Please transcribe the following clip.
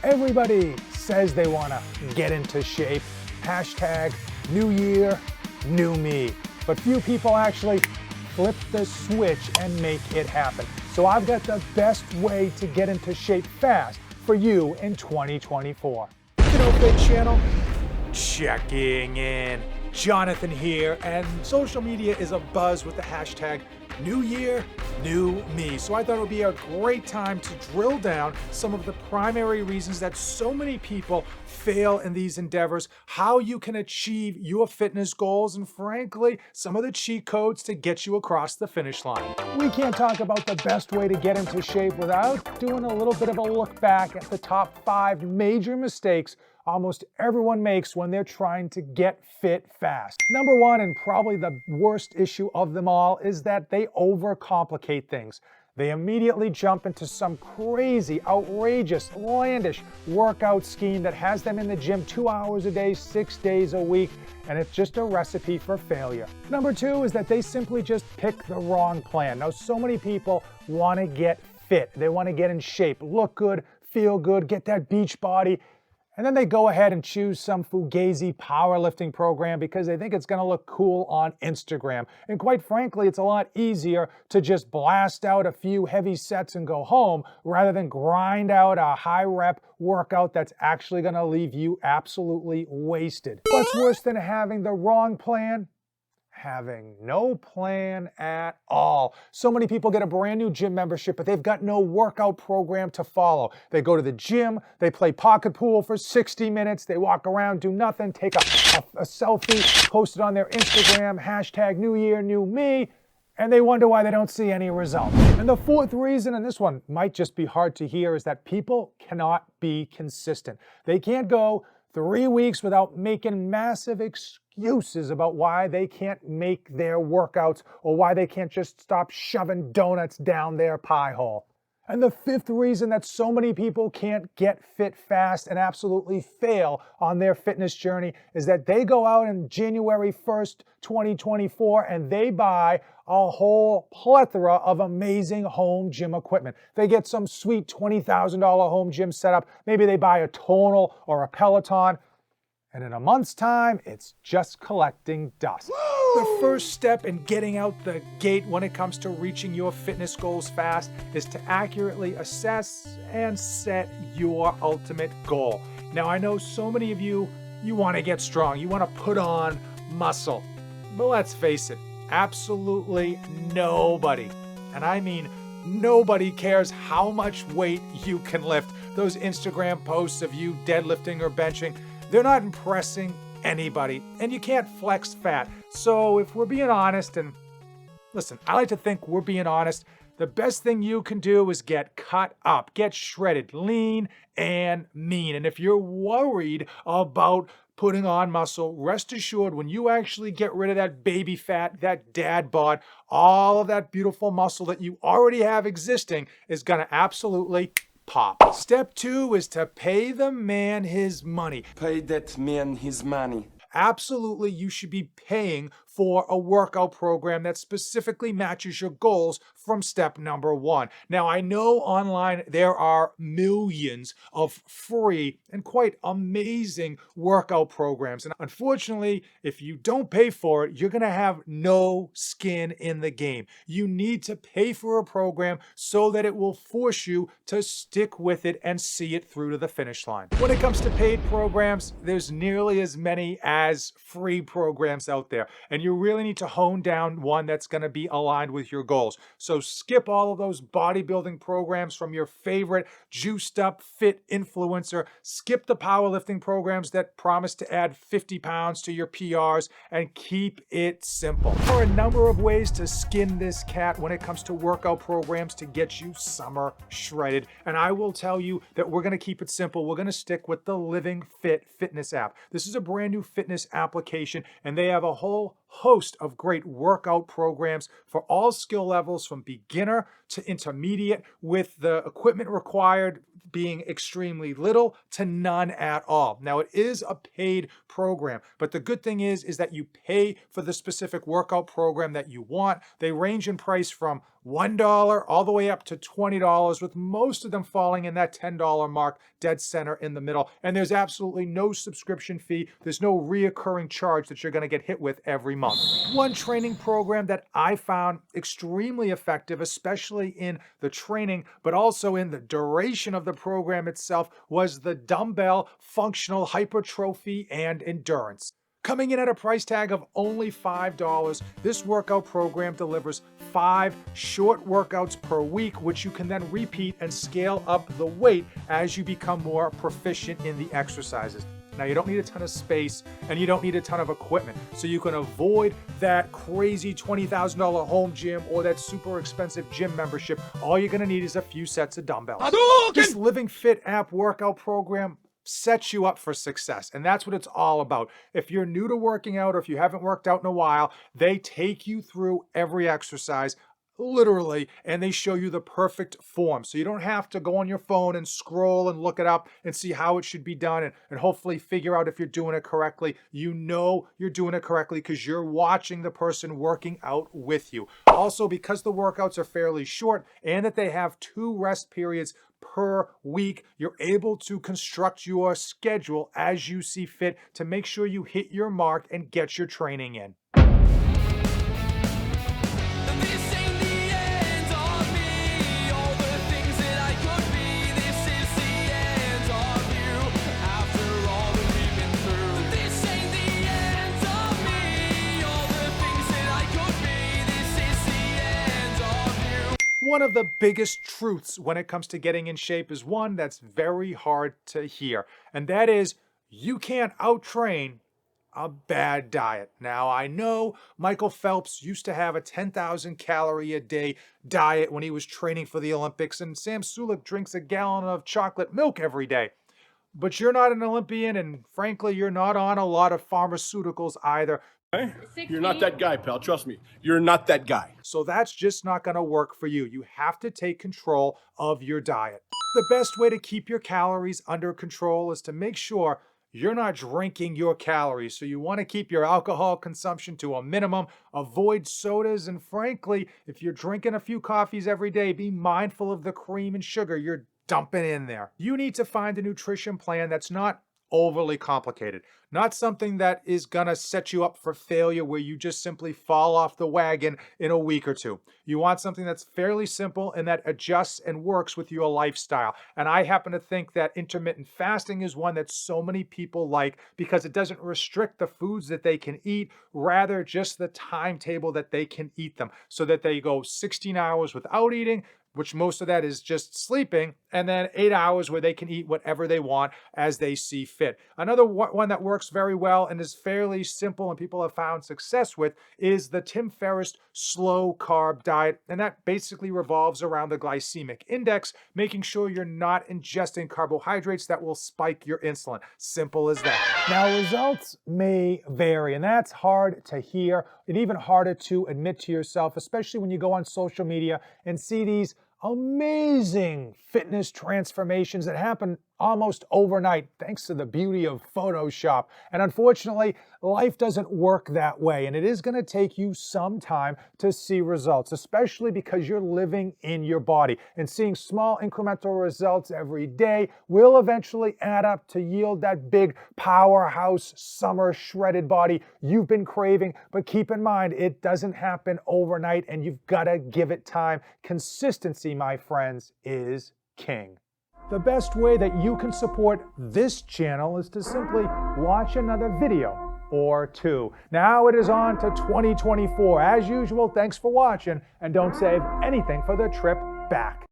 Everybody says they want to get into shape. Hashtag new year, new me. But few people actually flip the switch and make it happen. So I've got the best way to get into shape fast for you in 2024. Fit channel, checking in. Jonathan here, and social media is abuzz with the hashtag New Year, New Me. So I thought it would be a great time to drill down some of the primary reasons that so many people fail in these endeavors, how you can achieve your fitness goals, and frankly, some of the cheat codes to get you across the finish line. We can't talk about the best way to get into shape without doing a little bit of a look back at the top 5 major mistakes almost everyone makes when they're trying to get fit fast. Number 1, and probably the worst issue of them all, is that they overcomplicate things. They immediately jump into some crazy, outrageous, outlandish workout scheme that has them in the gym 2 hours a day, 6 days a week, and it's just a recipe for failure. Number 2 is that they simply just pick the wrong plan. Now, so many people want to get fit. They want to get in shape, look good, feel good, get that beach body. And then they go ahead and choose some fugazi powerlifting program because they think it's going to look cool on Instagram. And quite frankly, it's a lot easier to just blast out a few heavy sets and go home rather than grind out a high rep workout that's actually going to leave you absolutely wasted. What's worse than having the wrong plan? Having no plan at all. So many people get a brand new gym membership, but they've got no workout program to follow. They go to the gym, they play pocket pool for 60 minutes, they walk around, do nothing, take a selfie, post it on their Instagram, hashtag New Year, New Me, and they wonder why they don't see any results. And the 4th reason, and this one might just be hard to hear, is that people cannot be consistent. They can't go 3 weeks without making massive excuses about why they can't make their workouts or why they can't just stop shoving donuts down their pie hole. And the 5th reason that so many people can't get fit fast and absolutely fail on their fitness journey is that they go out on January 1st, 2024, and they buy a whole plethora of amazing home gym equipment. They get some sweet $20,000 home gym setup. Maybe they buy a tonal or a Peloton. And in a month's time, it's just collecting dust. The first step in getting out the gate when it comes to reaching your fitness goals fast is to accurately assess and set your ultimate goal. Now, I know so many of you want to get strong, you want to put on muscle. But let's face it, absolutely nobody, and I mean nobody, cares how much weight you can lift. Those Instagram posts of you deadlifting or benching, they're not impressing anybody, and you can't flex fat. So if we're being honest, and listen, I like to think we're being honest, the best thing you can do is get cut up, get shredded, lean and mean. And if you're worried about putting on muscle, rest assured when you actually get rid of that baby fat, that dad bod, all of that beautiful muscle that you already have existing is going to absolutely pop. Step 2 is to pay the man his money. Pay that man his money. Absolutely, you should be paying for a workout program that specifically matches your goals from step number 1. Now, I know online there are millions of free and quite amazing workout programs. And unfortunately, if you don't pay for it, you're going to have no skin in the game. You need to pay for a program so that it will force you to stick with it and see it through to the finish line. When it comes to paid programs, there's nearly as many as free programs out there. And you really need to hone down one that's going to be aligned with your goals. So skip all of those bodybuilding programs from your favorite juiced up fit influencer. Skip the powerlifting programs that promise to add 50 pounds to your PRs, and keep it simple. There are a number of ways to skin this cat when it comes to workout programs to get you summer shredded. And I will tell you that we're going to keep it simple. We're going to stick with the Living Fit fitness app. This is a brand new fitness application, and they have a whole host of great workout programs for all skill levels from beginner to intermediate, with the equipment required being extremely little to none at all. Now, it is a paid program, but the good thing is that you pay for the specific workout program that you want. They range in price from $1 all the way up to $20, with most of them falling in that $10 mark, dead center in the middle. And there's absolutely no subscription fee. There's no reoccurring charge that you're going to get hit with every month. One training program that I found extremely effective, especially in the training, but also in the duration of the program itself, was the Dumbbell Functional Hypertrophy and Endurance. Coming in at a price tag of only $5, this workout program delivers 5 short workouts per week, which you can then repeat and scale up the weight as you become more proficient in the exercises. Now, you don't need a ton of space and you don't need a ton of equipment, so you can avoid that crazy $20,000 home gym or that super expensive gym membership. All you're gonna need is a few sets of dumbbells. This Living Fit app workout program sets you up for success, and that's what it's all about. If you're new to working out or if you haven't worked out in a while, they take you through every exercise literally, and they show you the perfect form. So you don't have to go on your phone and scroll and look it up and see how it should be done and hopefully figure out if you're doing it correctly. You know you're doing it correctly because you're watching the person working out with you. Also, because the workouts are fairly short and that they have 2 rest periods per week, you're able to construct your schedule as you see fit to make sure you hit your mark and get your training in. One of the biggest truths when it comes to getting in shape is one that's very hard to hear, and that is you can't out-train a bad diet. Now, I know Michael Phelps used to have a 10,000 calorie a day diet when he was training for the Olympics, and Sam Sulek drinks a gallon of chocolate milk every day. But you're not an Olympian, and frankly, you're not on a lot of pharmaceuticals either. Hey, you're not that guy, pal. Trust me, you're not that guy. So that's just not going to work for you. You have to take control of your diet. The best way to keep your calories under control is to make sure you're not drinking your calories. So you want to keep your alcohol consumption to a minimum, avoid sodas, and frankly, if you're drinking a few coffees every day, be mindful of the cream and sugar you're dumping in there. You need to find a nutrition plan that's not overly complicated, not something that is gonna set you up for failure where you just simply fall off the wagon in a week or two. You want something that's fairly simple and that adjusts and works with your lifestyle. And I happen to think that intermittent fasting is one that so many people like because it doesn't restrict the foods that they can eat, rather just the timetable that they can eat them, so that they go 16 hours without eating, which most of that is just sleeping, and then 8 hours where they can eat whatever they want as they see fit. Another one that works very well and is fairly simple and people have found success with is the Tim Ferriss slow carb diet. And that basically revolves around the glycemic index, making sure you're not ingesting carbohydrates that will spike your insulin. Simple as that. Now, results may vary, and that's hard to hear and even harder to admit to yourself, especially when you go on social media and see these amazing fitness transformations that happen almost overnight thanks to the beauty of Photoshop. And unfortunately, life doesn't work that way, and it is going to take you some time to see results, especially because you're living in your body, and seeing small incremental results every day will eventually add up to yield that big powerhouse summer shredded body you've been craving. But keep in mind, it doesn't happen overnight, and you've got to give it time. Consistency, my friends, is king. The best way that you can support this channel is to simply watch another video or two. Now it is on to 2024. As usual, thanks for watching, and don't save anything for the trip back.